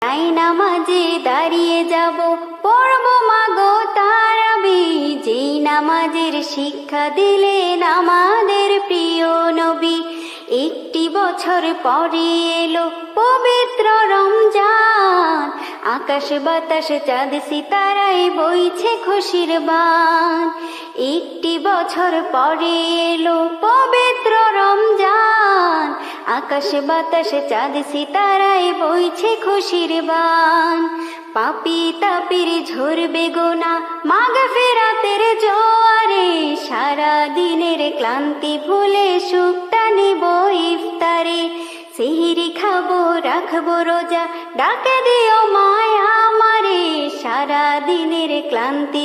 তাই নামাজে দাঁড়িয়ে যাব, পড়ব মাগো তারাবি, যেই নামাজের শিক্ষা দিলেন আমাদের প্রিয় নবী। একটি বছর পরে এলো পবিত্র রমজান, আকাশ বাতাস চাঁদ সিতারায় বইছে খুশির বান। একটি বছর পরে এলো পবিত্র রমজান, আকাশ বাতাস চাঁদ সিতারায় বইছে খুশির বান। পাপী তাপির ঝরবে গোনা মাগফিরাতের জোয়ারে, সারা দিনের ক্লান্তি ভুলে সুখটা নিব ইফতারে। সেহরি খাবো রাখবো রোজা, ডাকে দিও মায়া আমারে, সারা দিনের ক্লান্তি